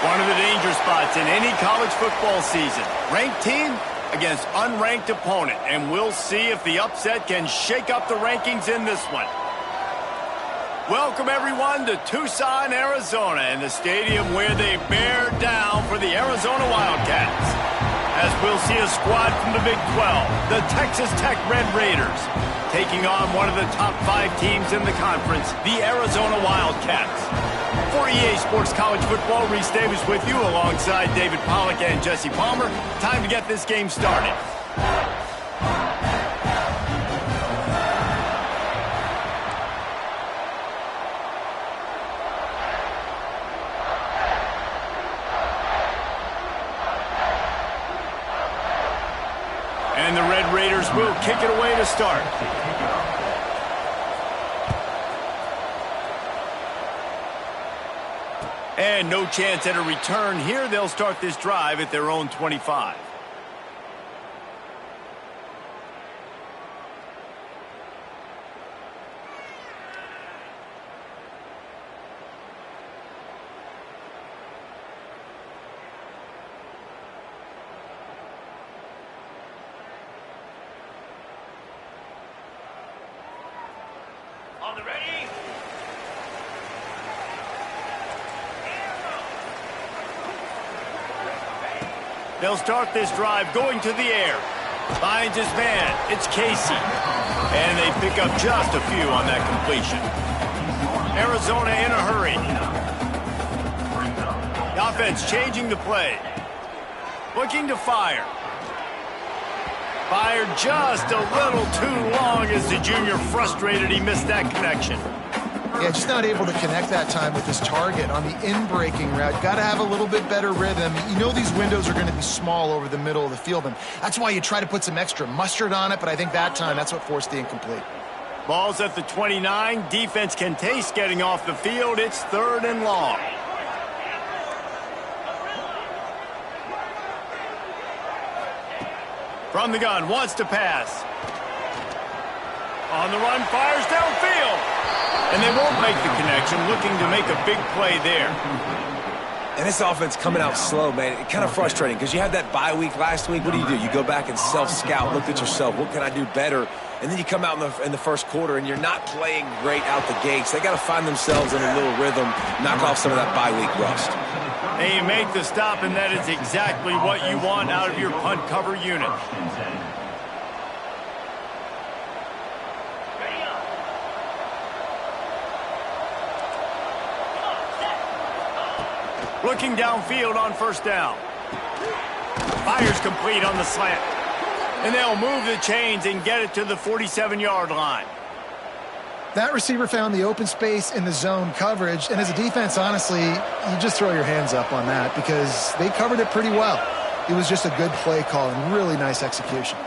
One of the danger spots in any college football season. Ranked team against unranked opponent. And we'll see if the upset can shake up the rankings in this one. Welcome, everyone, to Tucson, Arizona, in the stadium where they bear down for the Arizona Wildcats. As we'll see a squad from the Big 12, the Texas Tech Red Raiders, taking on one of the top 5 teams in the conference, the Arizona Wildcats. For EA Sports College Football, Reese Davis with you alongside David Pollack and Jesse Palmer. Time to get this game started. And the Red Raiders will kick it away to start. And no chance at a return here. They'll start this drive at their own 25. On the ready. They'll start this drive going to the air. Finds his man. It's Casey. And they pick up just a few on that completion. Arizona in a hurry. The offense changing the play. Looking to fire. Fired just a little too long as the junior frustrated he missed that connection. Yeah, just not able to connect that time with his target on the in-breaking route. Got to have a little bit better rhythm. You know these windows are going to be small over the middle of the field, and that's why you try to put some extra mustard on it, but I think that time that's what forced the incomplete. Ball's at the 29. Defense can taste getting off the field. It's 3rd and long. From the gun, wants to pass. On the run, fires downfield. And they won't make the connection, looking to make a big play there. And this offense coming out slow, man. It's kind of frustrating because you had that bye week last week. What do? You go back and self-scout, look at yourself. What can I do better? And then you come out in the first quarter and you're not playing great out the gates. They got to find themselves in a little rhythm, knock off some of that bye week rust. They make the stop, and that is exactly what you want out of your punt cover unit. Looking downfield on 1st down. Fires complete on the slant. And they'll move the chains and get it to the 47-yard line. That receiver found the open space in the zone coverage, and as a defense, honestly, you just throw your hands up on that because they covered it pretty well. It was just a good play call and really nice execution.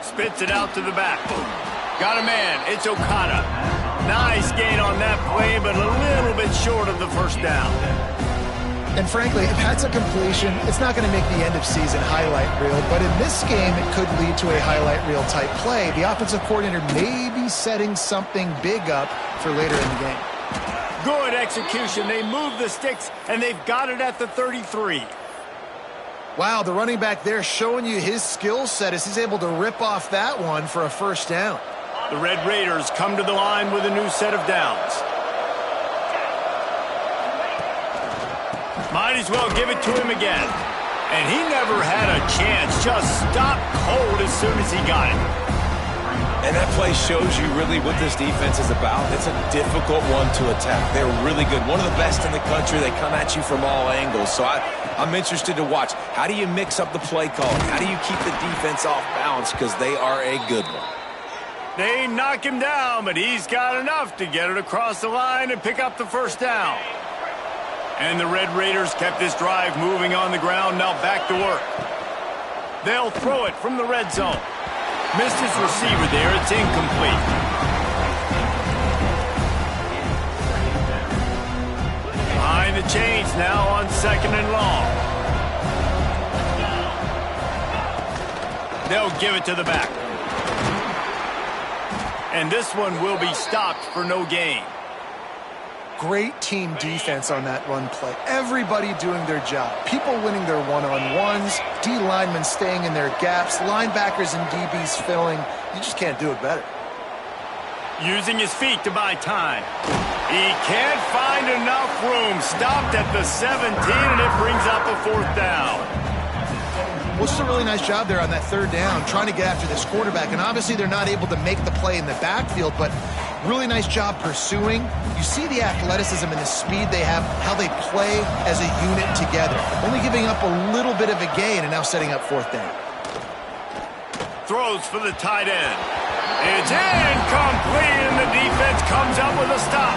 Spits it out to the back. Got a man. It's Okada. Nice gain on that play, but a little bit short of the 1st down. And frankly, if that's a completion, it's not going to make the end-of-season highlight reel. But in this game, it could lead to a highlight reel-type play. The offensive coordinator may be setting something big up for later in the game. Good execution. They move the sticks, and they've got it at the 33. Wow, the running back there showing you his skill set as he's able to rip off that one for a 1st down. The Red Raiders come to the line with a new set of downs. Might as well give it to him again. And he never had a chance. Just stopped cold as soon as he got it. And that play shows you really what this defense is about. It's a difficult one to attack. They're really good. One of the best in the country. They come at you from all angles. So I'm interested to watch. How do you mix up the play calling? How do you keep the defense off balance? Because they are a good one. They knock him down, but he's got enough to get it across the line and pick up the 1st down. And the Red Raiders kept this drive moving on the ground. Now back to work. They'll throw it from the red zone. Missed his receiver there. It's incomplete. Behind the chains now on 2nd and long. They'll give it to the back. And this one will be stopped for no gain. great team defense on that run play. Everybody doing their job. People winning their one-on-ones, D linemen staying in their gaps, linebackers and DBs filling. You just can't do it better. Using his feet to buy time. He can't find enough room. Stopped at the 17, and it brings up a 4th down. Well, it's a really nice job there on that 3rd down, trying to get after this quarterback. And obviously they're not able to make the play in the backfield, but really nice job pursuing. You see the athleticism and the speed they have, how they play as a unit together. Only giving up a little bit of a gain and now setting up 4th down. Throws for the tight end. It's incomplete, and the defense comes up with a stop.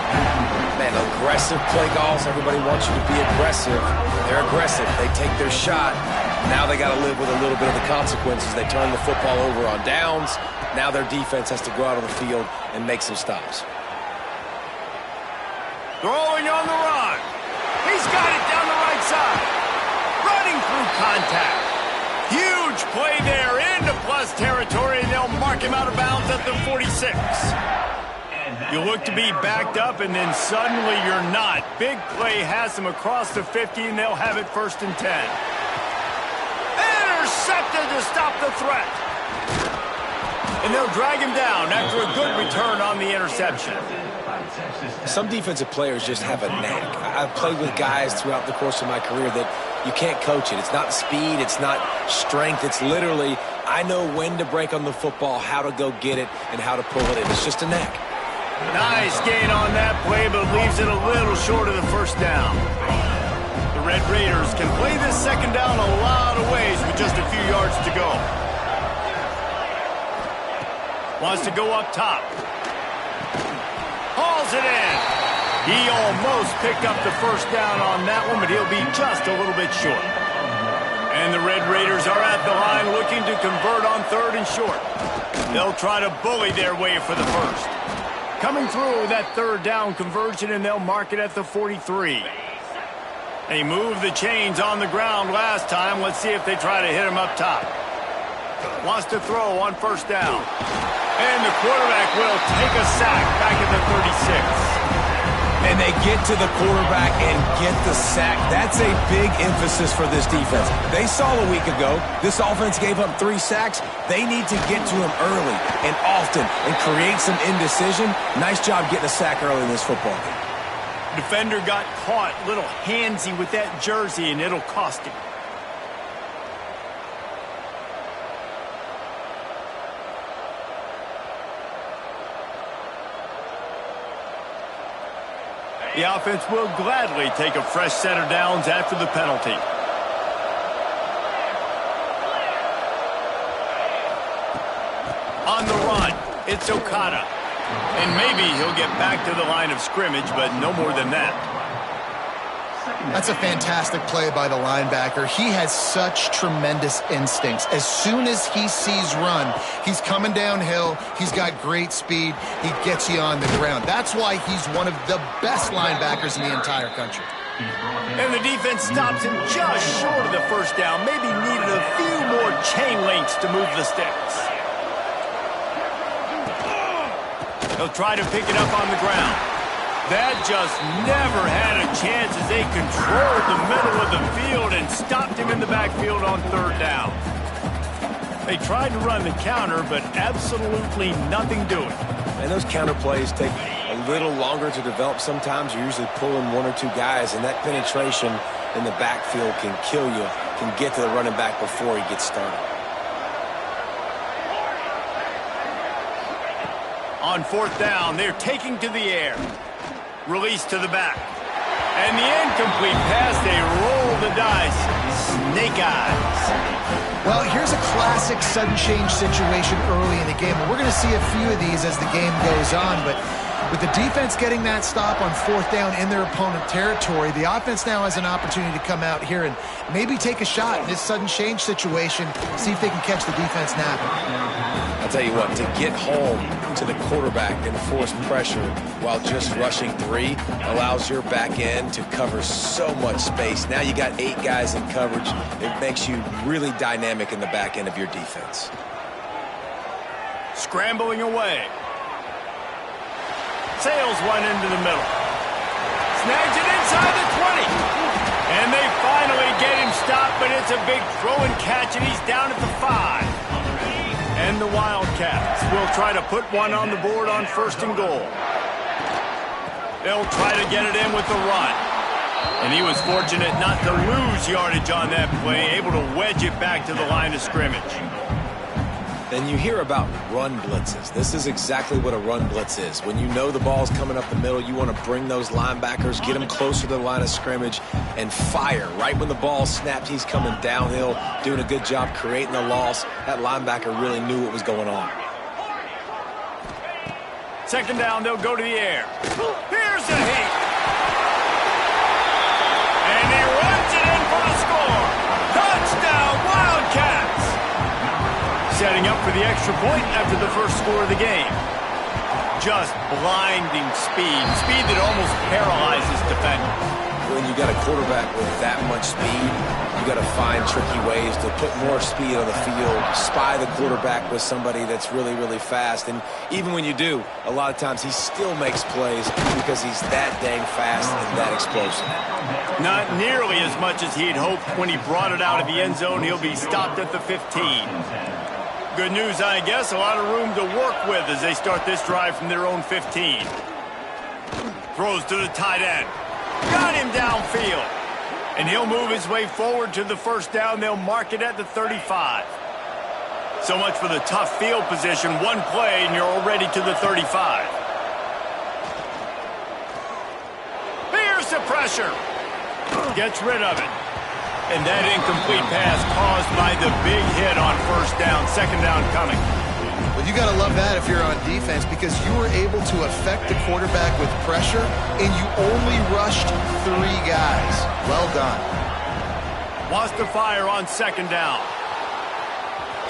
Man, aggressive play calls. Everybody wants you to be aggressive. They're aggressive. They take their shot. Now they got to live with a little bit of the consequences. They turn the football over on downs. Now their defense has to go out on the field and make some stops. Throwing on the run. He's got it down the right side. Running through contact. Huge play there into plus territory, and they'll mark him out of bounds at the 46. You look to be backed up, and then suddenly you're not. Big play has them across the 50, and they'll have it 1st and 10. Intercepted to stop the threat. And they'll drag him down after a good return on the interception. Some defensive players just have a knack. I've played with guys throughout the course of my career that you can't coach it. It's not speed. It's not strength. It's literally, I know when to break on the football, how to go get it, and how to pull it in. It's just a knack. Nice gain on that play, but leaves it a little short of the 1st down. The Red Raiders can play this 2nd down a lot of ways with just a few yards to go. Wants to go up top. Hauls it in. He almost picked up the 1st down on that one, but he'll be just a little bit short. And the Red Raiders are at the line looking to convert on 3rd and short. They'll try to bully their way for the 1st. Coming through that 3rd down conversion, and they'll mark it at the 43. They moved the chains on the ground last time. Let's see if they try to hit him up top. Wants to throw on 1st down. And the quarterback will take a sack back at the 36. And they get to the quarterback and get the sack. That's a big emphasis for this defense. They saw a week ago, this offense gave up 3 sacks. They need to get to him early and often and create some indecision. Nice job getting a sack early in this football game. Defender got caught a little handsy with that jersey, and it'll cost him. The offense will gladly take a fresh set of downs after the penalty. On the run, it's Okada. And maybe he'll get back to the line of scrimmage, but no more than that. That's a fantastic play by the linebacker. He has such tremendous instincts. As soon as he sees run, he's coming downhill. He's got great speed. He gets you on the ground. That's why he's one of the best linebackers in the entire country. And the defense stops him just short of the 1st down. Maybe needed a few more chain links to move the sticks. They'll try to pick it up on the ground. That just never had a chance as they controlled the middle of the field and stopped him in the backfield on 3rd down. They tried to run the counter, but absolutely nothing doing. And those counter plays take a little longer to develop sometimes. You're usually pulling 1 or 2 guys, and that penetration in the backfield can kill you, can get to the running back before he gets started. On 4th down, they're taking to the air. Release to the back. And the incomplete pass, they roll the dice. Snake eyes. Well, here's a classic sudden change situation early in the game. And we're going to see a few of these as the game goes on. But with the defense getting that stop on 4th down in their opponent territory, the offense now has an opportunity to come out here and maybe take a shot in this sudden change situation, see if they can catch the defense napping. I'll tell you what, to get home to the quarterback and force pressure while just rushing 3 allows your back end to cover so much space. Now you got 8 guys in coverage. It makes you really dynamic in the back end of your defense. Scrambling away. Sails one into the middle. snags it inside the 20. And they finally get him stopped, but it's a big throw and catch, and he's down at the 5. And the Wildcats will try to put one on the board on 1st and goal. They'll try to get it in with the run. And he was fortunate not to lose yardage on that play, able to wedge it back to the line of scrimmage. Then you hear about run blitzes. This is exactly what a run blitz is. When you know the ball's coming up the middle, you want to bring those linebackers, get them closer to the line of scrimmage, and fire. Right when the ball snapped, he's coming downhill, doing a good job creating the loss. That linebacker really knew what was going on. 2nd down, they'll go to the air. Here's a hit. And he runs it in for the score. Touchdown, Wildcats. Setting up for the extra point after the first score of the game. Just blinding speed. Speed that almost paralyzes defenders. When you got a quarterback with that much speed, you got to find tricky ways to put more speed on the field, spy the quarterback with somebody that's really, really fast. And even when you do, a lot of times he still makes plays because he's that dang fast and that explosive. Not nearly as much as he'd hoped when he brought it out of the end zone. He'll be stopped at the 15. Good news, I guess. A lot of room to work with as they start this drive from their own 15. Throws to the tight end. Got him downfield. And he'll move his way forward to the 1st down. They'll mark it at the 35. So much for the tough field position. One play and you're already to the 35. Here's the pressure. Gets rid of it. And that incomplete pass caused by the big hit on 1st down. 2nd down coming. Well, you got to love that if you're on defense because you were able to affect the quarterback with pressure, and you only rushed 3 guys. Well done. Wants to fire on 2nd down.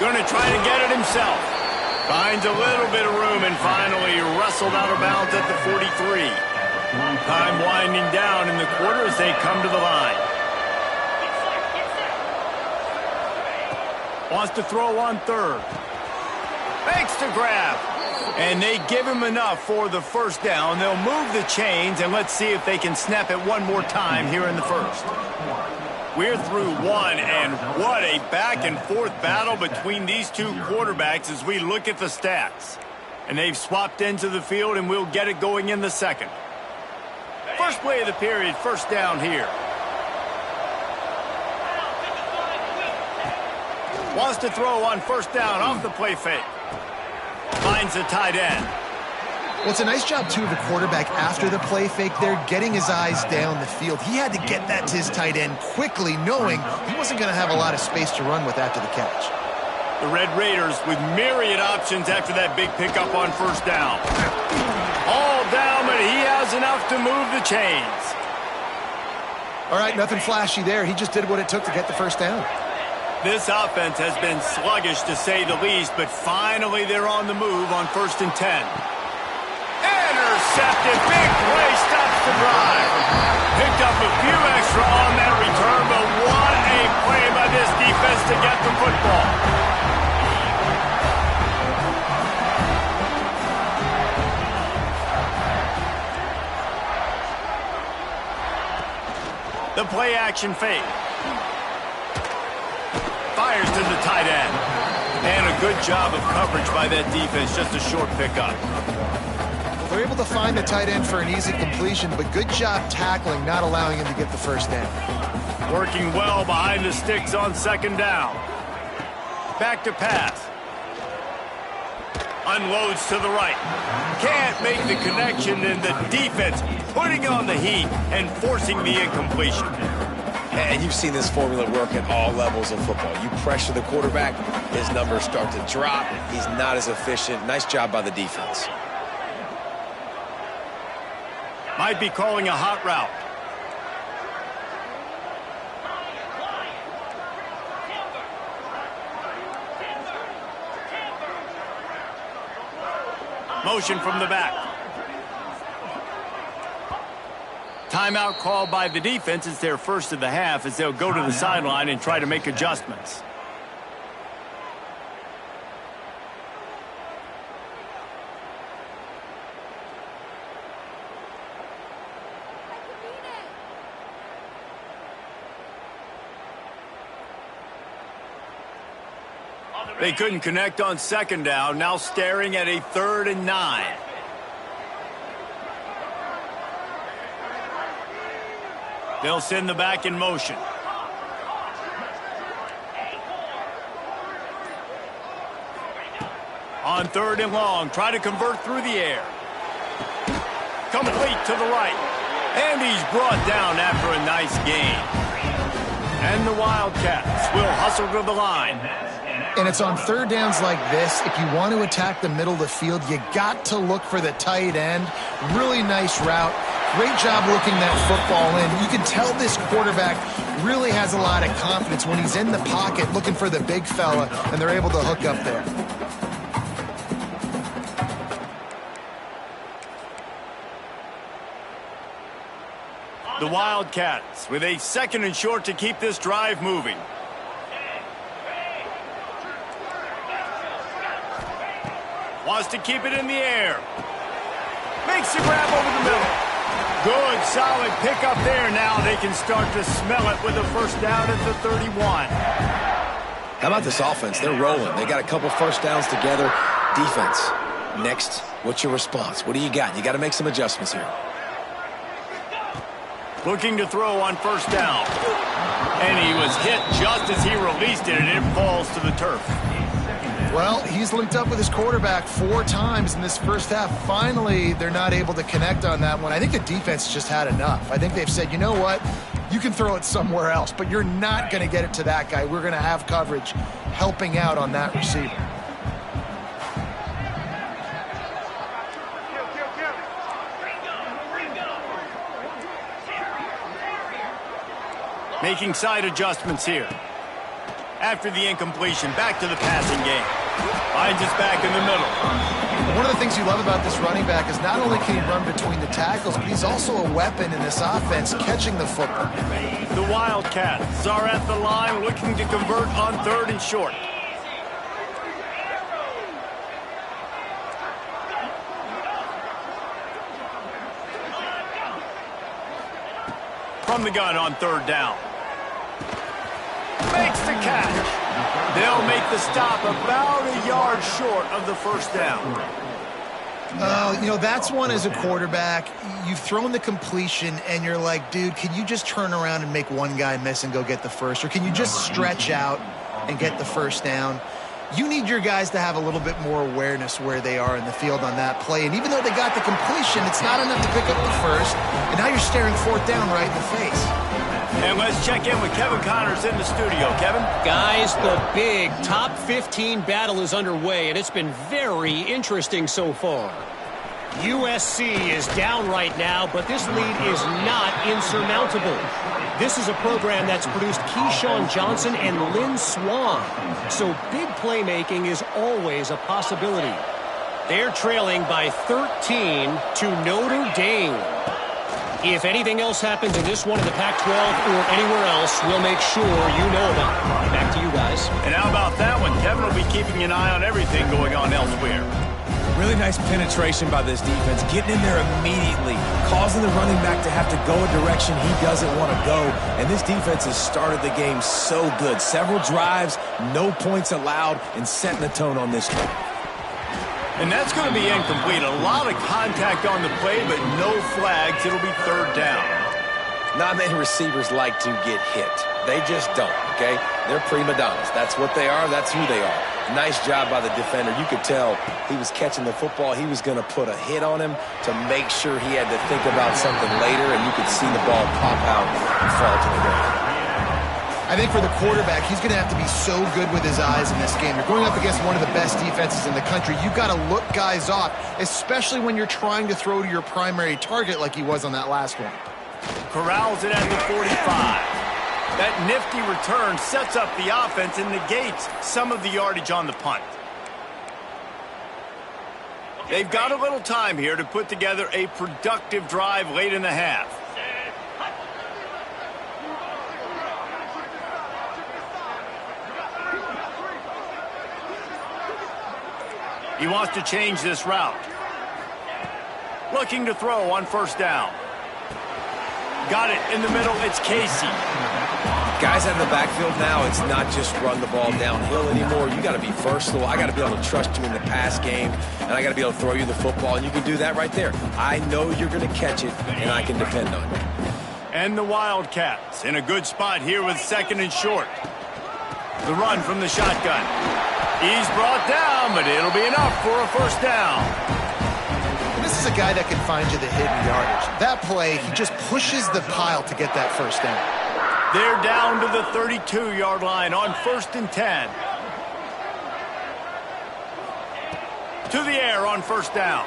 Going to try to get it himself. Finds a little bit of room and finally wrestled out of bounds at the 43. Time winding down in the quarter as they come to the line. Wants to throw on 3rd. Fakes to grab. And they give him enough for the 1st down. They'll move the chains, and let's see if they can snap it one more time here in the 1st. We're through 1, and what a back-and-forth battle between these two quarterbacks as we look at the stats. And they've swapped into the field, and we'll get it going in the 2nd. First play of the period, 1st down here. Wants to throw on 1st down off the play fake. Finds the tight end. Well, it's a nice job, too, of the quarterback after the play fake there, getting his eyes down the field. He had to get that to his tight end quickly, knowing he wasn't going to have a lot of space to run with after the catch. The Red Raiders with myriad options after that big pickup on 1st down. All down, but he has enough to move the chains. All right, nothing flashy there. He just did what it took to get the 1st down. This offense has been sluggish, to say the least, but finally they're on the move on 1st and 10. Intercepted. Big play stops the drive. Picked up a few extra on that return, but what a play by this defense to get the football. The play action fake. Fires to the tight end. And a good job of coverage by that defense. Just a short pickup. Well, they're able to find the tight end for an easy completion, but good job tackling, not allowing him to get the 1st down. Working well behind the sticks on 2nd down. Back to pass. Unloads to the right. Can't make the connection, and the defense putting on the heat and forcing the incompletion. And you've seen this formula work at all levels of football. You pressure the quarterback, his numbers start to drop. He's not as efficient. Nice job by the defense. Might be calling a hot route. Motion from the back. Timeout called by the defense. It's their first of the half as they'll go to the sideline and try to make adjustments. They couldn't connect on second down, now staring at a 3rd and 9. They'll send the back in motion. On 3rd and long, try to convert through the air. Complete to the right. And he's brought down after a nice gain. And the Wildcats will hustle to the line. And it's on 3rd downs like this, if you want to attack the middle of the field, you got to look for the tight end. Really nice route. Great job looking that football in. You can tell this quarterback really has a lot of confidence when he's in the pocket looking for the big fella, and they're able to hook up there. The Wildcats with a 2nd and short to keep this drive moving. Wants to keep it in the air. Makes the grab over the middle. Good, solid pickup there. Now they can start to smell it with a 1st down at the 31. How about this offense? They're rolling. They got a couple 1st downs together. Defense. Next, what's your response? What do you got? You got to make some adjustments here. Looking to throw on 1st down. And he was hit just as he released it, and it falls to the turf. Well, he's linked up with his quarterback 4 times in this first half. Finally, they're not able to connect on that one. I think the defense just had enough. I think they've said, you know what? You can throw it somewhere else, but you're not going to get it to that guy. We're going to have coverage helping out on that receiver. Making side adjustments here. After the incompletion, back to the passing game. Finds us back in the middle. One of the things you love about this running back is not only can he run between the tackles, but he's also a weapon in this offense, catching the football. The Wildcats are at the line looking to convert on 3rd and short. From the gun on 3rd down. Makes the catch. They'll make the stop about a yard short of the 1st down. You know, that's one as a quarterback. You've thrown the completion, and you're like, dude, can you just turn around and make one guy miss and go get the first? Or can you just stretch out and get the 1st down? You need your guys to have a little bit more awareness where they are in the field on that play. And even though they got the completion, it's not enough to pick up the first. And now you're staring 4th down right in the face. And let's check in with Kevin Connors in the studio. Kevin? Guys, the big top 15 battle is underway, and it's been very interesting so far. USC is down right now, but this lead is not insurmountable. This is a program that's produced Keyshawn Johnson and Lynn Swann, so big playmaking is always a possibility. They're trailing by 13 to Notre Dame. If anything else happens in this one in the Pac-12 or anywhere else, we'll make sure you know about it. Back to you guys. And how about that one? Kevin will be keeping an eye on everything going on elsewhere. Really nice penetration by this defense, getting in there immediately, causing the running back to have to go a direction he doesn't want to go. And this defense has started the game so good. Several drives, no points allowed, and setting the tone on this one. And that's going to be incomplete. A lot of contact on the play, but no flags. It'll be 3rd down. Not many receivers like to get hit. They just don't, okay? They're prima donnas. That's what they are. That's who they are. Nice job by the defender. You could tell he was catching the football. He was going to put a hit on him to make sure he had to think about something later, and you could see the ball pop out and fall to the ground. I think for the quarterback, he's going to have to be so good with his eyes in this game. You're going up against one of the best defenses in the country. You've got to look guys off, especially when you're trying to throw to your primary target like he was on that last one. Corrals it at the 45. That nifty return sets up the offense and negates some of the yardage on the punt. They've got a little time here to put together a productive drive late in the half. He wants to change this route. Looking to throw on 1st down. Got it in the middle. It's Casey. guys out of the backfield now, it's not just run the ball downhill anymore. You got to be versatile. I got to be able to trust you in the pass game, and I got to be able to throw you the football, and you can do that right there. I know you're going to catch it, and I can depend on you. And the Wildcats in a good spot here with 2nd and short. The run from the shotgun. He's brought down, but it'll be enough for a first down. This is a guy that can find you the hidden yardage. That play, he just pushes the pile to get that first down. They're down to the 32-yard line on 1st and 10. To the air on first down.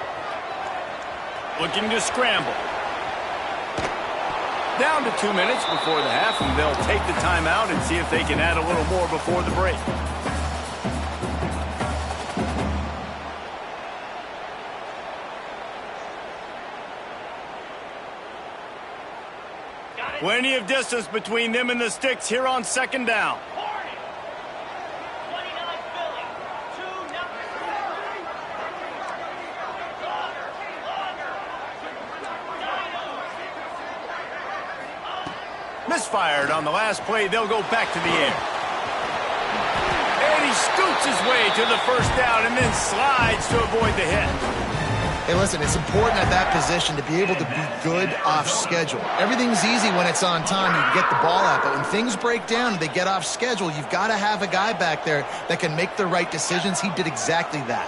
Looking to scramble. Down to 2 minutes before the half, and they'll take the timeout and see if they can add a little more before the break. Plenty of distance between them and the sticks here on 2nd down. Misfired on the last play. They'll go back to the air. And he scoots his way to the first down and then slides to avoid the hit. Hey, listen, it's important at that position to be able to be good off schedule. Everything's easy when it's on time. You can get the ball out, but when things break down and they get off schedule, you've got to have a guy back there that can make the right decisions. He did exactly that.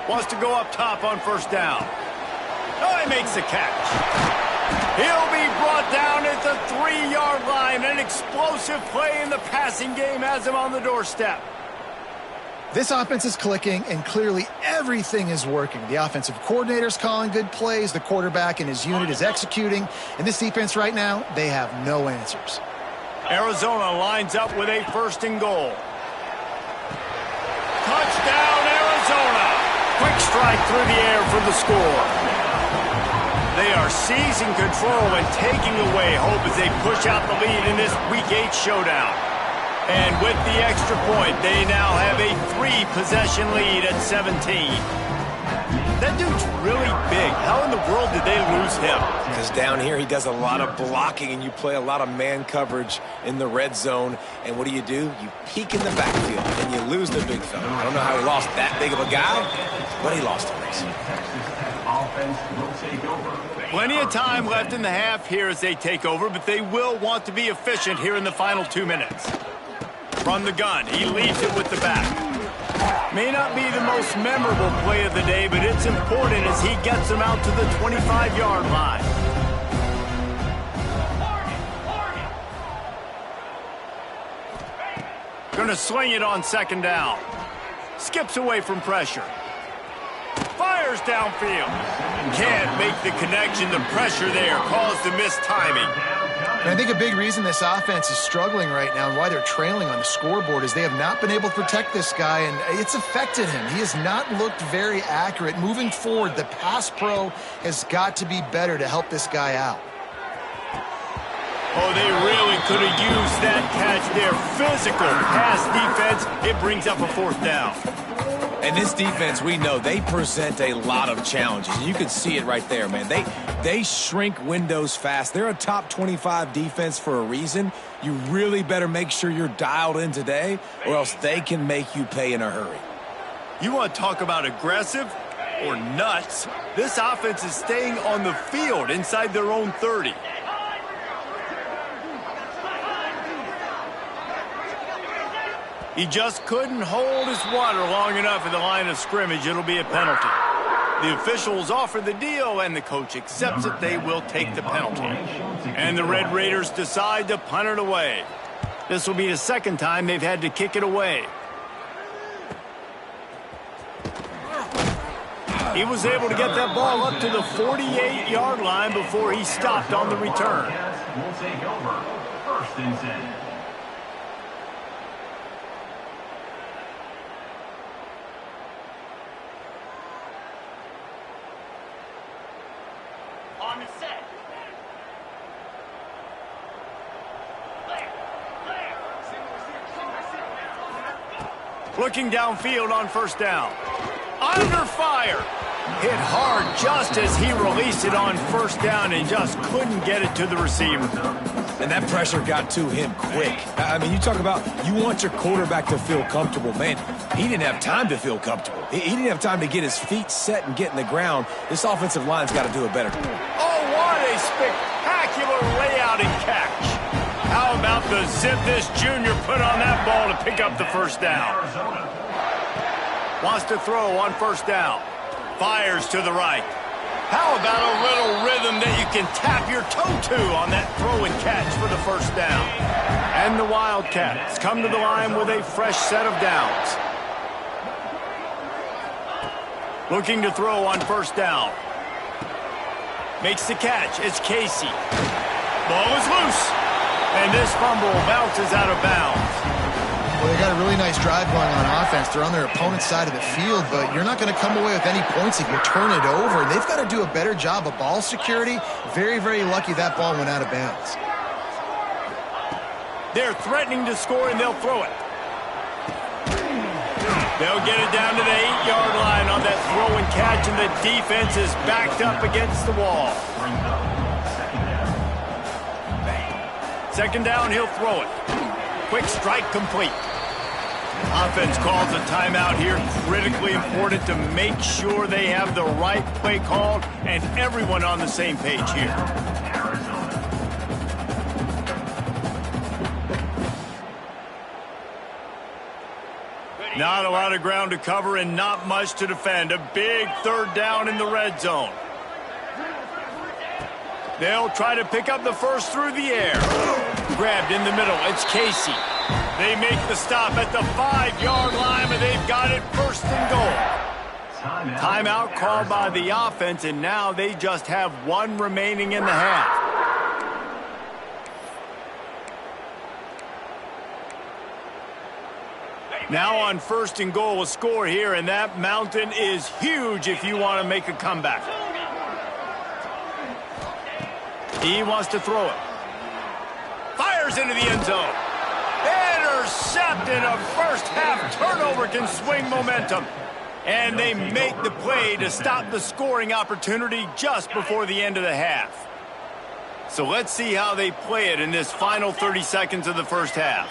Wants to go up top on first down. Oh, he makes the catch. He'll be brought down at the 3-yard line. An explosive play in the passing game has him on the doorstep. This offense is clicking, and clearly everything is working. The offensive coordinator's calling good plays. The quarterback and his unit is executing. And this defense right now, they have no answers. Arizona lines up with a 1st and goal. Touchdown, Arizona. Quick strike through the air for the score. They are seizing control and taking away hope as they push out the lead in this Week 8 showdown. And with the extra point, they now have a 3-possession lead at 17. That dude's really big. How in the world did they lose him? Because down here, he does a lot of blocking, and you play a lot of man coverage in the red zone. And what do? You peek in the backfield, and you lose the big fella. I don't know how he lost that big of a guy, but he lost a race. Plenty of time left in the half here as they take over, but they will want to be efficient here in the final 2 minutes. From the gun, he leads it with the back. May not be the most memorable play of the day, but it's important as he gets them out to the 25-yard line. Gonna sling it on 2nd down. Skips away from pressure. Fires downfield. Can't make the connection. The pressure there caused the missed timing. And I think a big reason this offense is struggling right now and why they're trailing on the scoreboard is they have not been able to protect this guy, and it's affected him. He has not looked very accurate. Moving forward, the pass pro has got to be better to help this guy out. Oh, they really could have used that catch there. Physical pass defense. It brings up a 4th down. And this defense, we know, they present a lot of challenges. You can see it right there, man. They shrink windows fast. They're a top 25 defense for a reason. You really better make sure you're dialed in today, or else they can make you pay in a hurry. You want to talk about aggressive or nuts? This offense is staying on the field inside their own 30. He just couldn't hold his water long enough at the line of scrimmage. It'll be a penalty. The officials offer the deal, and the coach accepts it. They will take the penalty. And the Red Raiders decide to punt it away. This will be the 2nd time they've had to kick it away. He was able to get that ball up to the 48-yard line before he stopped on the return. We'll take over 1st and 10. On the set. Looking downfield on 1st down. Under fire. Hit hard just as he released it on first down and just couldn't get it to the receiver. And that pressure got to him quick. I mean, you talk about you want your quarterback to feel comfortable. Man, he didn't have time to feel comfortable. He didn't have time to get his feet set and get in the ground. This offensive line's got to do it better. Oh, what a spectacular layout and catch. How about the zip this junior put on that ball to pick up the first down? Wants to throw on first down. Fires to the right. How about a little rhythm that you can tap your toe to on that throw and catch for the first down? And the Wildcats come to the line with a fresh set of downs. Looking to throw on first down. Makes the catch. It's Casey. Ball is loose. And this fumble bounces out of bounds. Well, they got a really nice drive going on offense. They're on their opponent's side of the field, but you're not going to come away with any points if you turn it over. And they've got to do a better job of ball security. Very, very lucky that ball went out of bounds. They're threatening to score, and they'll throw it. They'll get it down to the 8-yard line on that throw and catch, and the defense is backed up against the wall. Second down, he'll throw it. Quick strike complete. Offense calls a timeout here. Critically important to make sure they have the right play called and everyone on the same page here. Not a lot of ground to cover and not much to defend. A big third down in the red zone. They'll try to pick up the first through the air. Grabbed in the middle. It's Casey. They make the stop at the 5-yard line, but they've got it first and goal. Timeout called by the offense, and now they just have one remaining in the half. Now on first and goal, a score here, and that mountain is huge if you want to make a comeback. He wants to throw it. Fires into the end zone. Intercepted. A first half turnover can swing momentum. And they make the play to stop the scoring opportunity just before the end of the half. So let's see how they play it in this final 30 seconds of the first half.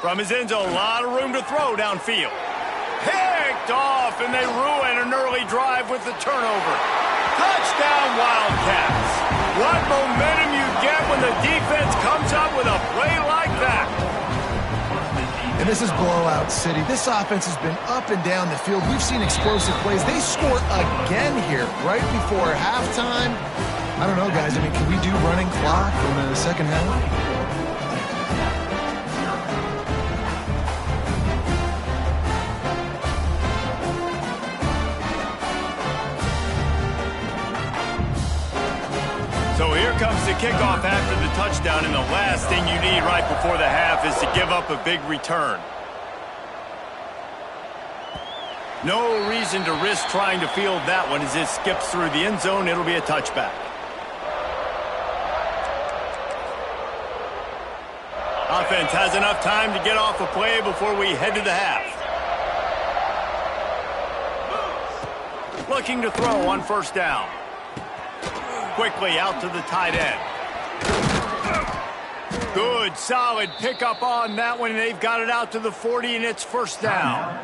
From his end zone, a lot of room to throw downfield. Picked off, and they ruin an early drive with the turnover. Touchdown, Wildcats. What momentum you get when the defense comes up with a play like that. And this is blowout city. This offense has been up and down the field. We've seen explosive plays. They score again here right before halftime. I don't know, guys. I mean, can we do running clock in the second half? So here comes the kickoff after the touchdown, and the last thing you need right before the half is to give up a big return. No reason to risk trying to field that one as it skips through the end zone. It'll be a touchback. Offense has enough time to get off a play before we head to the half. Looking to throw on first down. Quickly out to the tight end. Good, solid pickup on that one. They've got it out to the 40, and it's first down.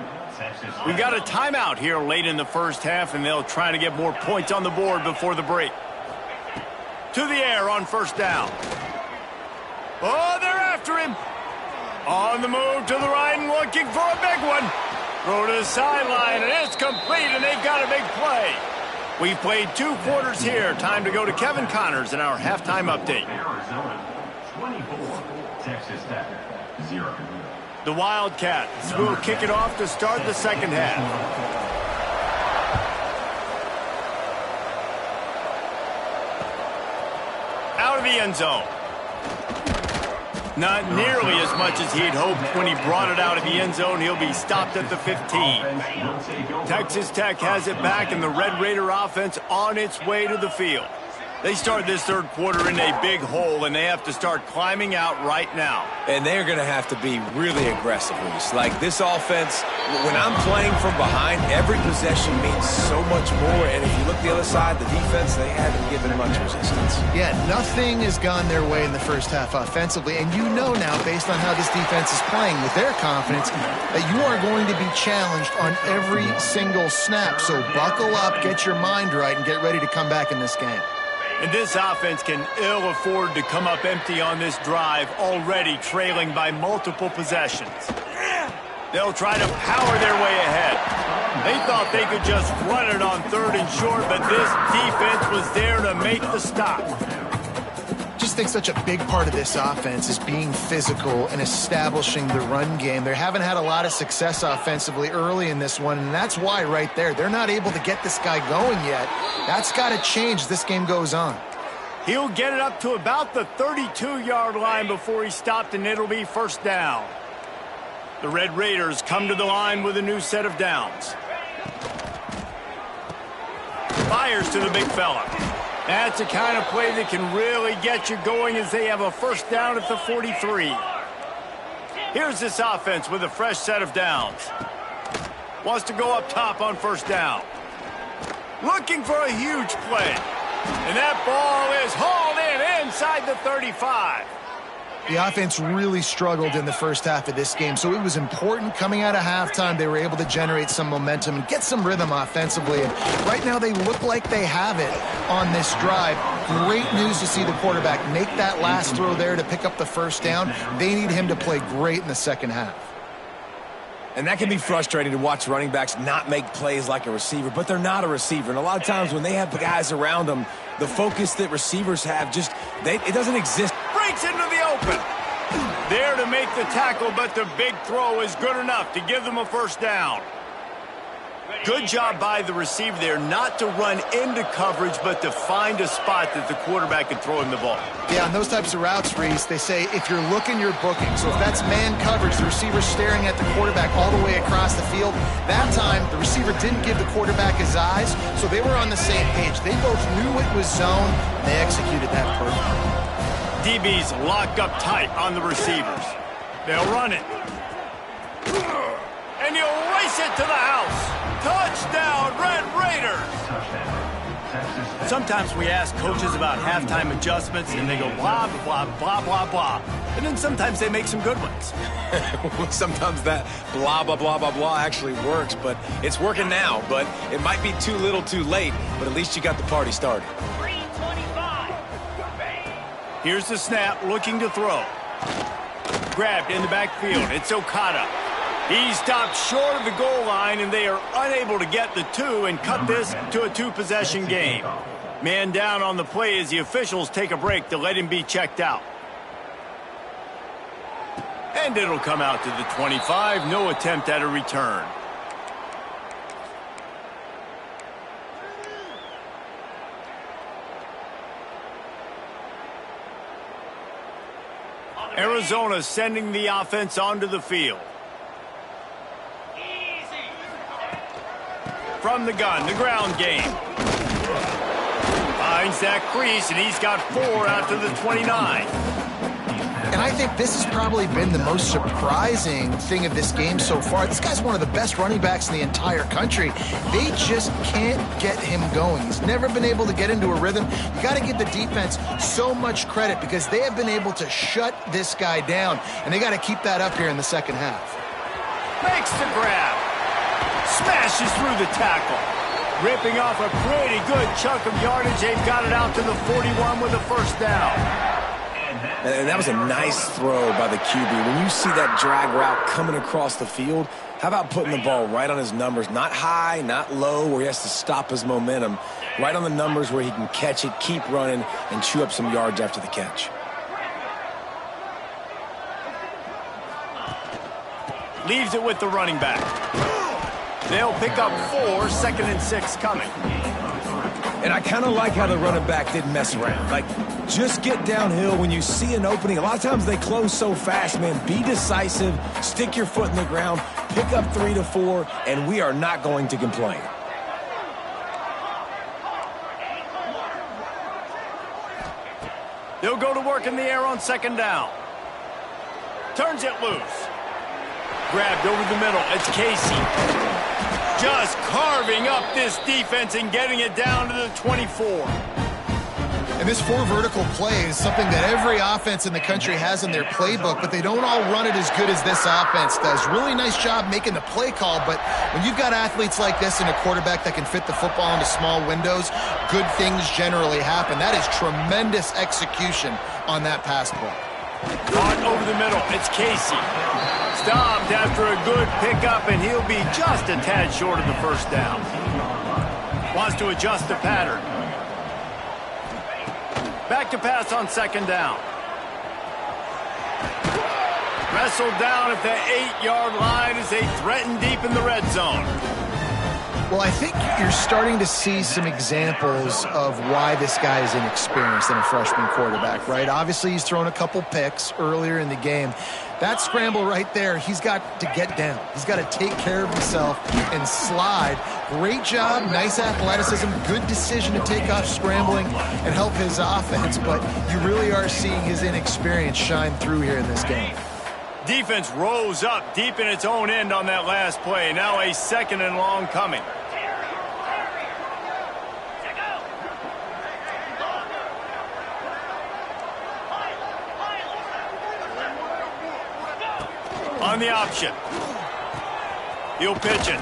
We've got a timeout here late in the first half, and they'll try to get more points on the board before the break. To the air on first down. Oh, they're after him. On the move to the right and looking for a big one. Throw to the sideline, and it's complete, and they've got a big play. We've played 2 quarters here. Time to go to Kevin Connors in our halftime update. Arizona 24, Texas Tech 0. The Wildcats will kick it off to start the second half. Out of the end zone. Not nearly as much as he'd hoped when he brought it out of the end zone. He'll be stopped at the 15. Texas Tech has it back, and the Red Raider offense on its way to the field. They start this third quarter in a big hole, and they have to start climbing out right now. And they're going to have to be really aggressive, Reese. Like this offense, when I'm playing from behind, every possession means so much more. And if you look the other side, the defense, they haven't given much resistance. Yeah, nothing has gone their way in the first half offensively. And you know now, based on how this defense is playing with their confidence, that you are going to be challenged on every single snap. So buckle up, get your mind right, and get ready to come back in this game. And this offense can ill afford to come up empty on this drive, already trailing by multiple possessions. They'll try to power their way ahead. They thought they could just run it on 3rd and short, but this defense was there to make the stop. Just think such a big part of this offense is being physical and establishing the run game. They haven't had a lot of success offensively early in this one, and that's why right there, they're not able to get this guy going yet. That's got to change as this game goes on. He'll get it up to about the 32-yard line before he's stopped, and it'll be first down. The Red Raiders come to the line with a new set of downs. Fires to the big fella. That's the kind of play that can really get you going as they have a first down at the 43. Here's this offense with a fresh set of downs. Wants to go up top on first down. Looking for a huge play. And that ball is hauled in inside the 35. The offense really struggled in the first half of this game, so it was important coming out of halftime. They were able to generate some momentum and get some rhythm offensively. And right now they look like they have it on this drive. Great news to see the quarterback make that last throw there to pick up the first down. They need him to play great in the second half. And that can be frustrating to watch running backs not make plays like a receiver, but they're not a receiver. And a lot of times when they have the guys around them, the focus that receivers have it doesn't exist. Breaks into the open. There to make the tackle, but the big throw is good enough to give them a first down. Good job by the receiver there not to run into coverage, but to find a spot that the quarterback can throw him the ball. Yeah, on those types of routes, Reese, they say if you're looking, you're booking. So if that's man coverage, the receiver's staring at the quarterback all the way across the field. That time, the receiver didn't give the quarterback his eyes, so they were on the same page. They both knew it was zone. They executed that perfectly. DBs lock up tight on the receivers. They'll run it. And he'll race it to the house. Touchdown, Red Raiders! Sometimes we ask coaches about halftime adjustments, and they go blah, blah, blah, blah, blah. And then sometimes they make some good ones. Sometimes that blah, blah, blah, blah, blah actually works, but it's working now. But it might be too little too late, but at least you got the party started. Here's the snap, looking to throw. Grabbed in the backfield. It's Okada. He stopped short of the goal line, and they are unable to get the two and cut this to a two-possession game. Man down on the play as the officials take a break to let him be checked out. And it'll come out to the 25. No attempt at a return. Arizona sending the offense onto the field. From the gun, the ground game. Finds that crease, and he's got 4 out to the 29. And I think this has probably been the most surprising thing of this game so far. This guy's one of the best running backs in the entire country. They just can't get him going. He's never been able to get into a rhythm. You got to give the defense so much credit because they have been able to shut this guy down, and they got to keep that up here in the second half. Makes the grab. Smashes through the tackle. Ripping off a pretty good chunk of yardage. They've got it out to the 41 with a first down. And that was a nice throw by the QB. When you see that drag route coming across the field, how about putting the ball right on his numbers? Not high, not low, where he has to stop his momentum. Right on the numbers where he can catch it, keep running, and chew up some yards after the catch. Leaves it with the running back. They'll pick up 4, 2nd and 6 coming. And I kind of like how the running back didn't mess around. Like, just get downhill when you see an opening. A lot of times they close so fast, man. Be decisive, stick your foot in the ground, pick up 3 to 4, and we are not going to complain. They'll go to work in the air on second down. Turns it loose. Grabbed over the middle. It's Casey. Just carving up this defense and getting it down to the 24. And this 4 vertical play is something that every offense in the country has in their playbook, but they don't all run it as good as this offense does. Really nice job making the play call, but when you've got athletes like this and a quarterback that can fit the football into small windows, good things generally happen. That is tremendous execution on that pass play. Caught over the middle. It's Casey. Stopped after a good pickup, and he'll be just a tad short of the first down. Wants to adjust the pattern. Back to pass on second down. Wrestled down at the 8-yard line as they threaten deep in the red zone. Well, I think you're starting to see some examples of why this guy is inexperienced in a freshman quarterback, right? Obviously, he's thrown a couple picks earlier in the game. That scramble right there, he's got to get down. He's got to take care of himself and slide. Great job, nice athleticism, good decision to take off scrambling and help his offense, but you really are seeing his inexperience shine through here in this game. Defense rose up deep in its own end on that last play. Now a second and long coming. On the option. He'll pitch it.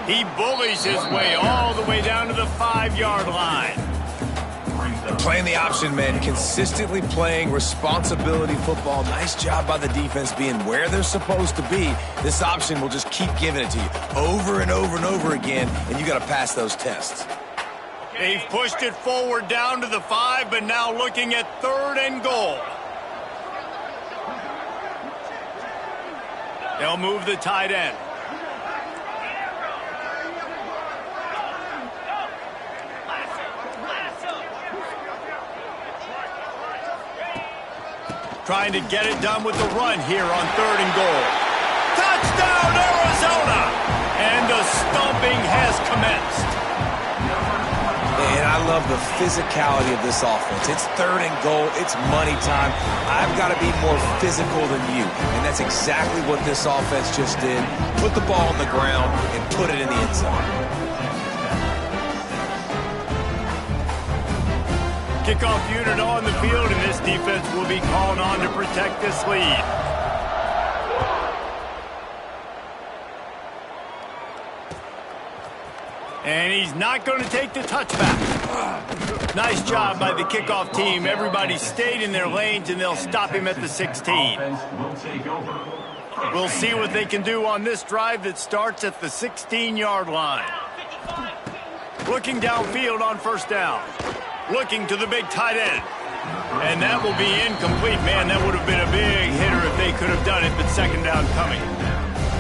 He bullies his way all the way down to the 5-yard line. Playing the option, man. Consistently playing responsibility football. Nice job by the defense being where they're supposed to be. This option will just keep giving it to you over and over and over again, and you got to pass those tests. They've pushed it forward down to the 5, but now looking at 3rd and goal. They'll move the tight end. Trying to get it done with the run here on 3rd and goal. Touchdown, Arizona! And the stomping has commenced. And I love the physicality of this offense. It's 3rd and goal. It's money time. I've got to be more physical than you. And that's exactly what this offense just did. Put the ball on the ground and put it in the end zone. Kickoff unit on the field, and this defense will be called on to protect this lead. And he's not going to take the touchback. Nice job by the kickoff team. Everybody stayed in their lanes, and they'll stop him at the 16. We'll see what they can do on this drive that starts at the 16-yard line. Looking downfield on 1st down. Looking to the big tight end. And that will be incomplete. Man, that would have been a big hitter if they could have done it, but 2nd down coming.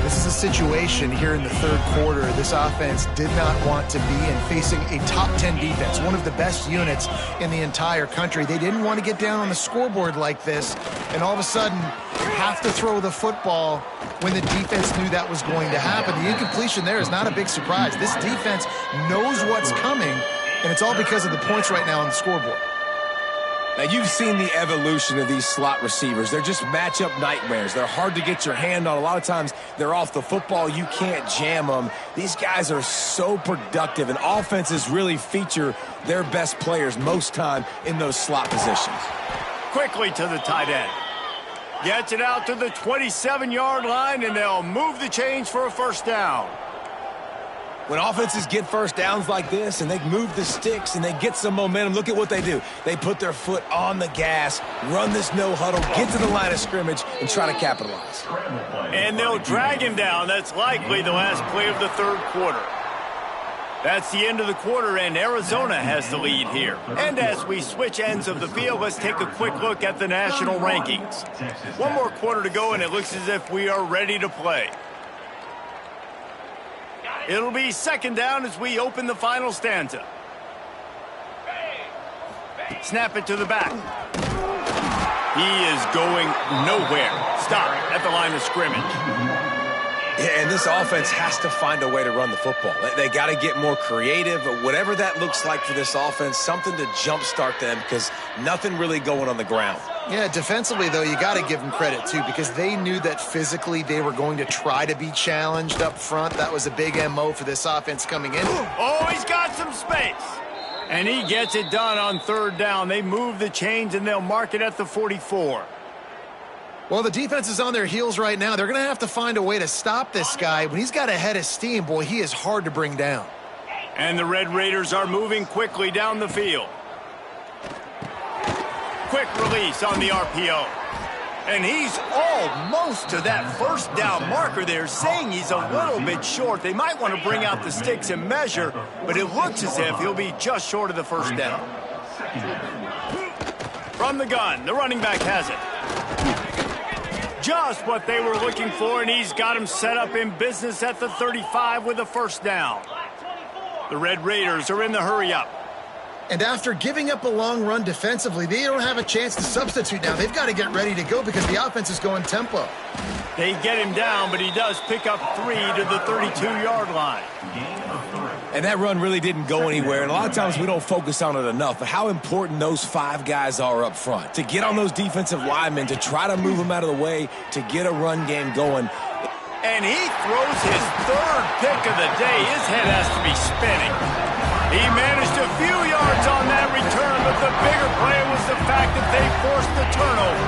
This is a situation here in the 3rd quarter this offense did not want to be in, facing a top 10 defense, one of the best units in the entire country. They didn't want to get down on the scoreboard like this, and all of a sudden have to throw the football when the defense knew that was going to happen. The incompletion there is not a big surprise. This defense knows what's coming, and it's all because of the points right now on the scoreboard. Now, you've seen the evolution of these slot receivers. They're just matchup nightmares. They're hard to get your hand on. A lot of times, they're off the football. You can't jam them. These guys are so productive, and offenses really feature their best players most time in those slot positions. Quickly to the tight end. Gets it out to the 27-yard line, and they'll move the chains for a 1st down. When offenses get 1st downs like this and they move the sticks and they get some momentum, look at what they do. They put their foot on the gas, run this no huddle, get to the line of scrimmage, and try to capitalize. And they'll drag him down. That's likely the last play of the 3rd quarter. That's the end of the quarter, and Arizona has the lead here. And as we switch ends of the field, let's take a quick look at the national rankings. One more quarter to go, and it looks as if we are ready to play. It'll be 2nd down as we open the final stanza. Snap it to the back. He is going nowhere. Stop at the line of scrimmage. Yeah, and this offense has to find a way to run the football. They got to get more creative, whatever that looks like for this offense, something to jumpstart them because nothing really going on the ground. Yeah, defensively, though, you got to give them credit, too, because they knew that physically they were going to try to be challenged up front. That was a big MO for this offense coming in. Oh, he's got some space. And he gets it done on 3rd down. They move the chains, and they'll mark it at the 44. Well, the defense is on their heels right now. They're going to have to find a way to stop this guy. When he's got a head of steam, boy, he is hard to bring down. And the Red Raiders are moving quickly down the field. Quick release on the RPO. And he's almost to that 1st down marker there, saying he's a little bit short. They might want to bring out the sticks and measure, but it looks as if he'll be just short of the 1st down. From the gun, the running back has it. Just what they were looking for, and he's got him set up in business at the 35 with a 1st down. The Red Raiders are in the hurry-up. And after giving up a long run defensively, they don't have a chance to substitute now. They've got to get ready to go because the offense is going tempo. They get him down, but he does pick up 3 to the 32-yard line. And that run really didn't go anywhere, and a lot of times we don't focus on it enough, but how important those 5 guys are up front. To get on those defensive linemen, to try to move them out of the way, to get a run game going. And he throws his 3rd pick of the day. His head has to be spinning. He managed a few yards on that return, but the bigger play was the fact that they forced the turnover.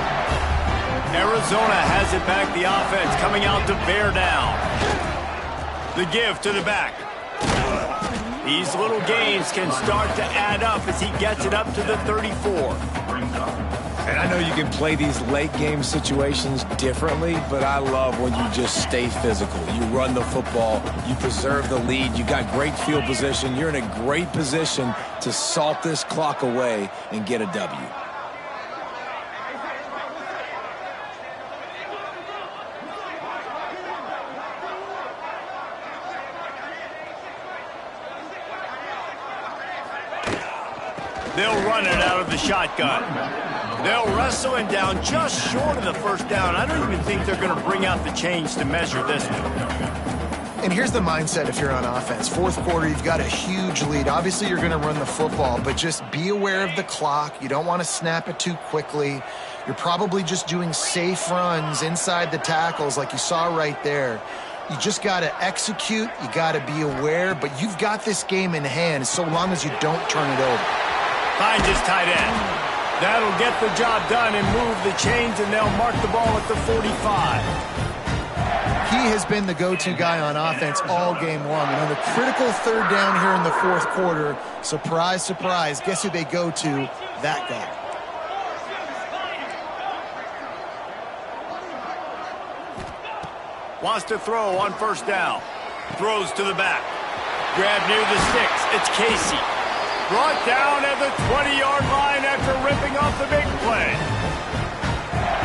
Arizona has it back, the offense coming out to bear down. The give to the back. These little gains can start to add up as he gets it up to the 34. And I know you can play these late game situations differently, but I love when you just stay physical. You run the football, you preserve the lead, you got great field position, you're in a great position to salt this clock away and get a W. They'll run it out of the shotgun. They'll wrestle him down just short of the 1st down. I don't even think they're going to bring out the chains to measure this one. And here's the mindset if you're on offense. 4th quarter, you've got a huge lead. Obviously, you're going to run the football, but just be aware of the clock. You don't want to snap it too quickly. You're probably just doing safe runs inside the tackles like you saw right there. You just got to execute. You got to be aware, but you've got this game in hand so long as you don't turn it over. Finds his tight end. That'll get the job done and move the chains, and they'll mark the ball at the 45. He has been the go-to guy on offense all game long. And on the critical 3rd down here in the 4th quarter, surprise, surprise, guess who they go to? That guy. Wants to throw on 1st down. Throws to the back. Grab near the sticks. It's Casey. Brought down at the 20-yard line after ripping off the big play.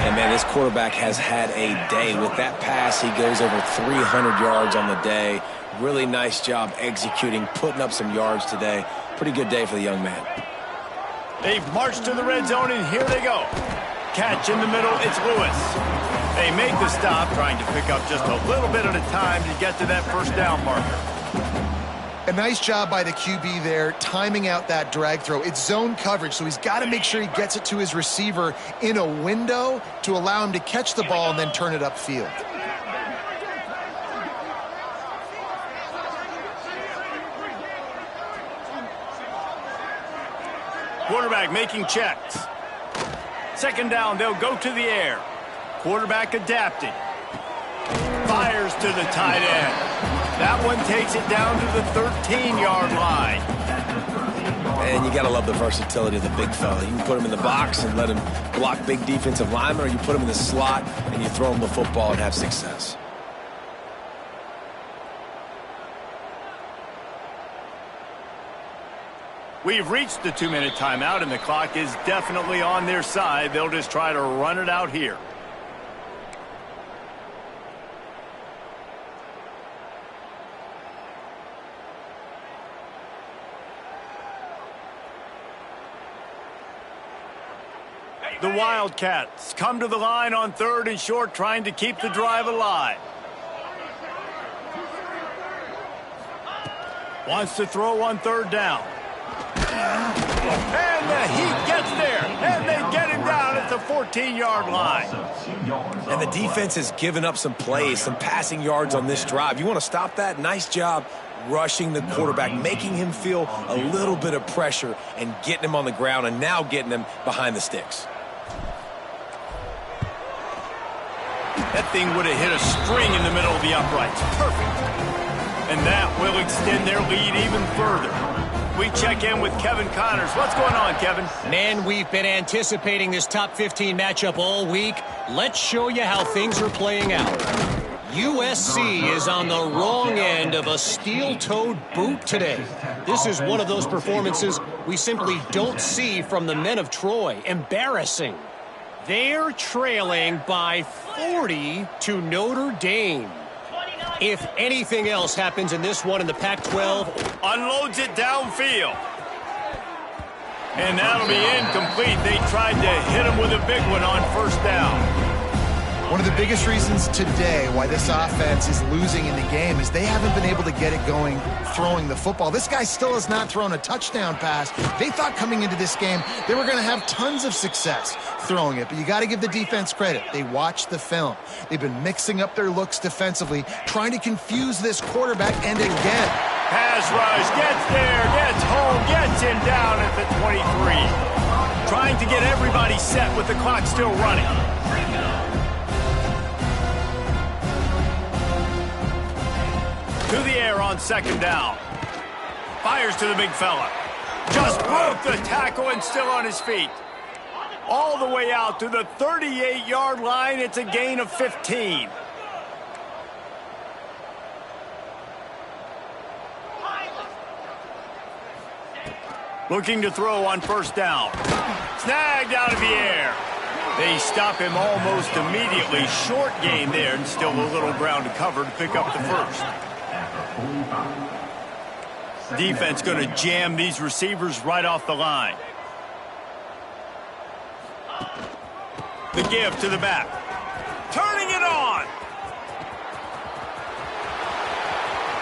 And, man, this quarterback has had a day. With that pass, he goes over 300 yards on the day. Really nice job executing, putting up some yards today. Pretty good day for the young man. They've marched to the red zone, and here they go. Catch in the middle, it's Lewis. They make the stop, trying to pick up just a little bit at a time to get to that 1st down marker. A nice job by the QB there, timing out that drag throw. It's zone coverage, so he's got to make sure he gets it to his receiver in a window to allow him to catch the ball and then turn it upfield. Quarterback making checks. 2nd down, they'll go to the air. Quarterback adapting. Fires to the tight end. That one takes it down to the 13-yard line. And you got to love the versatility of the big fella. You can put him in the box and let him block big defensive linemen, or you put him in the slot and you throw him the football and have success. We've reached the 2-minute timeout, and the clock is definitely on their side. They'll just try to run it out here. The Wildcats come to the line on 3rd and short, trying to keep the drive alive. Wants to throw on third down. And the Heat gets there. And they get him down at the 14-yard line. And the defense has given up some plays, some passing yards on this drive. You want to stop that? Nice job rushing the quarterback, making him feel a little bit of pressure and getting him on the ground and now getting him behind the sticks. That thing would have hit a string in the middle of the uprights. Perfect. And that will extend their lead even further. We check in with Kevin Connors. What's going on, Kevin? Man, we've been anticipating this top 15 matchup all week. Let's show you how things are playing out. USC is on the wrong end of a steel-toed boot today. This is one of those performances we simply don't see from the men of Troy. Embarrassing. They're trailing by 40 to Notre Dame. If anything else happens in this one in the Pac-12, unloads it downfield. And that'll be incomplete. They tried to hit him with a big one on first down. One of the biggest reasons today why this offense is losing in the game is they haven't been able to get it going throwing the football. This guy still has not thrown a touchdown pass. They thought coming into this game they were going to have tons of success throwing it, but you got to give the defense credit. They watched the film. They've been mixing up their looks defensively, trying to confuse this quarterback, and again. Pass rush, gets there, gets home, gets him down at the 23. Trying to get everybody set with the clock still running. To the air on second down. Fires to the big fella. Just broke the tackle and still on his feet. All the way out to the 38-yard line. It's a gain of 15. Looking to throw on first down. Snagged out of the air. They stop him almost immediately. Short gain there and still a little ground to cover to pick up the first. Defense going to jam these receivers right off the line. The give to the back. Turning it on.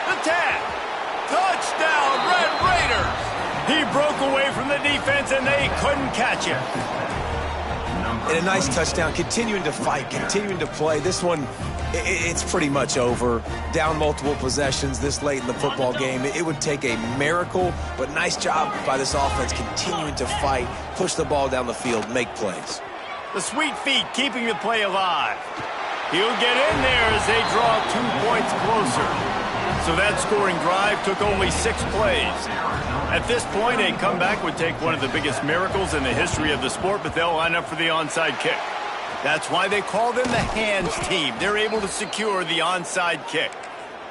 The tag. Touchdown, Red Raiders. He broke away from the defense and they couldn't catch him. And a nice touchdown, continuing to fight, continuing to play. This one, it's pretty much over. Down multiple possessions this late in the football game. It would take a miracle, but nice job by this offense continuing to fight, push the ball down the field, make plays. The sweet feet keeping the play alive. He'll get in there as they draw 2 points closer. So that scoring drive took only 6 plays. At this point, a comeback would take one of the biggest miracles in the history of the sport, but they'll line up for the onside kick. That's why they call them the hands team. They're able to secure the onside kick.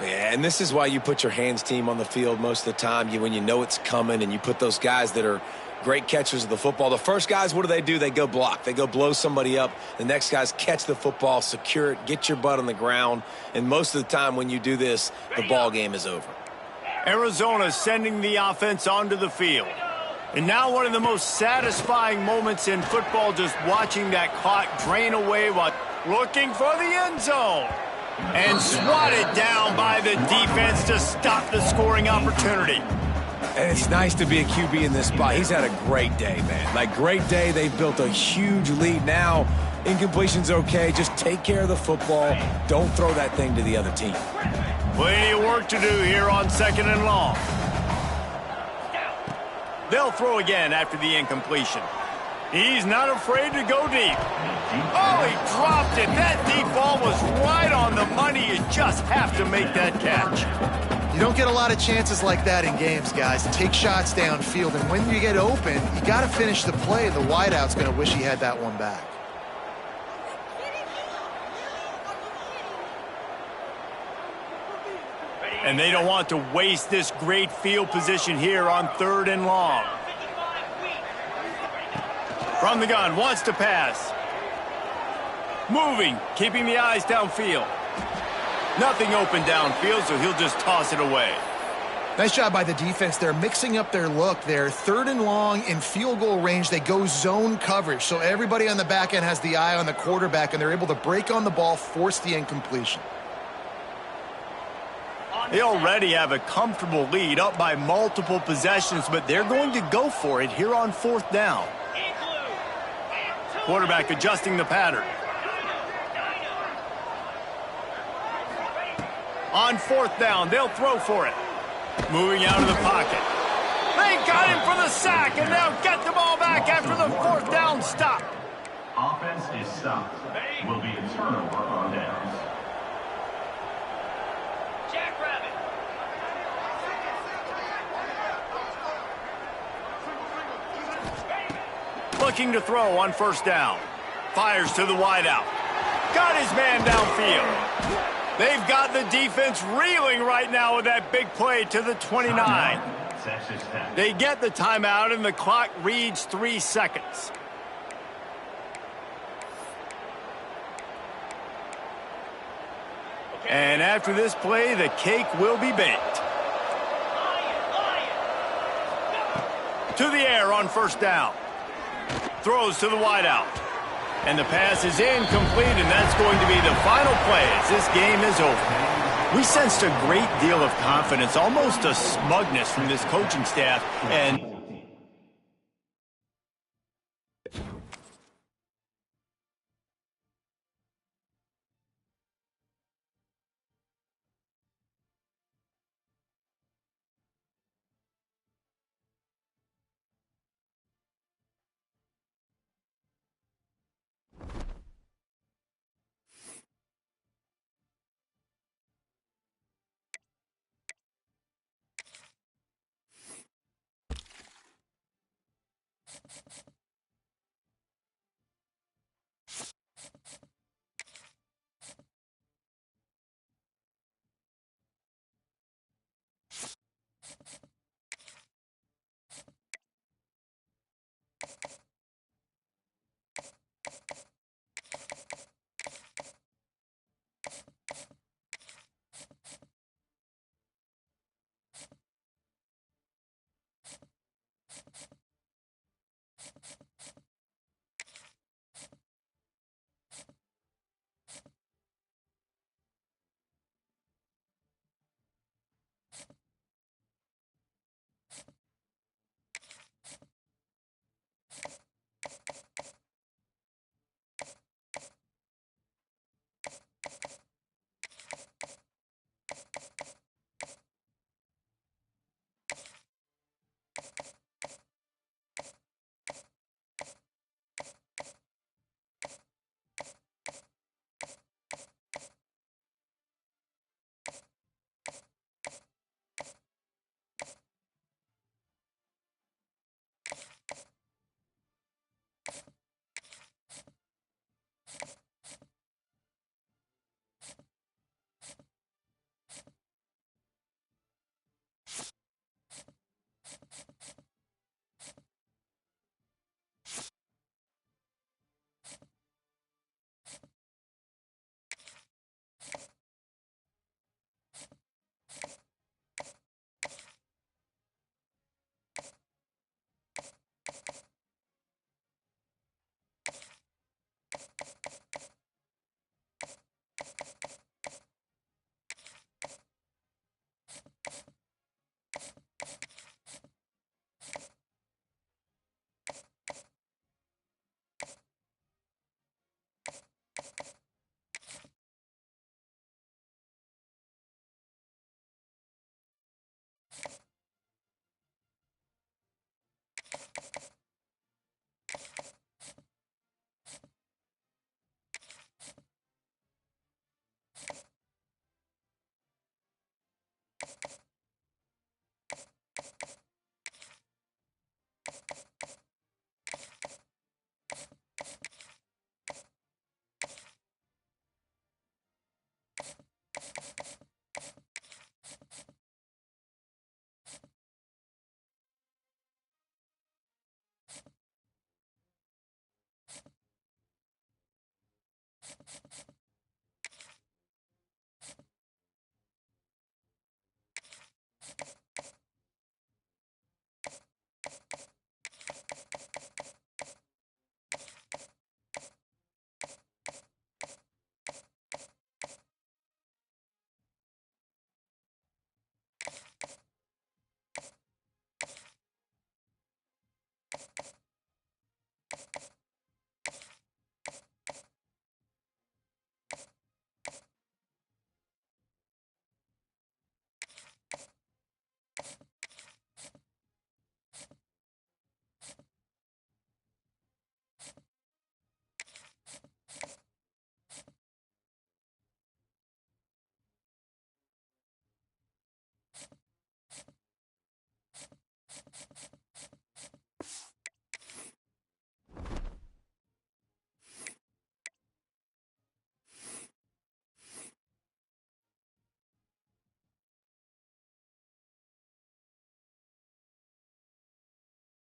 Yeah, and this is why you put your hands team on the field most of the time when you know it's coming, and you put those guys that are great catchers of the football. The first guys, what do? They go block. They go blow somebody up. The next guys catch the football, secure it, get your butt on the ground. And most of the time when you do this, the ball game is over. Arizona sending the offense onto the field. And now one of the most satisfying moments in football, just watching that clock drain away while looking for the end zone. And swatted down by the defense to stop the scoring opportunity. And it's nice to be a QB in this spot. He's had a great day, man. Like, great day. They've built a huge lead now. Incompletion's okay. Just take care of the football. Don't throw that thing to the other team. Plenty of work to do here on second and long. They'll throw again after the incompletion. He's not afraid to go deep. Oh, he dropped it. That deep ball was right on the money. You just have to make that catch. You don't get a lot of chances like that in games, guys. Take shots downfield, and when you get open, you got to finish the play. The wideout's going to wish he had that one back. And they don't want to waste this great field position here on third and long. From the gun, wants to pass. Moving, keeping the eyes downfield. Nothing open downfield, so he'll just toss it away. Nice job by the defense. They're mixing up their look there. Third and long in field goal range. They go zone coverage, so everybody on the back end has the eye on the quarterback, and they're able to break on the ball, force the incompletion. They already have a comfortable lead, up by multiple possessions, but they're going to go for it here on 4th down. Quarterback adjusting the pattern. On 4th down, they'll throw for it. Moving out of the pocket. They got him for the sack, and they'll get the ball back after the 4th down stop. Offense is stopped. Will be a turnover on downs. Looking to throw on 1st down. Fires to the wideout. Got his man downfield. They've got the defense reeling right now with that big play to the 29. They get the timeout, and the clock reads 3 seconds. And after this play, the cake will be baked. To the air on 1st down. Throws to the wideout. And the pass is incomplete, and that's going to be the final play as this game is over. We sensed a great deal of confidence, almost a smugness from this coaching staff, and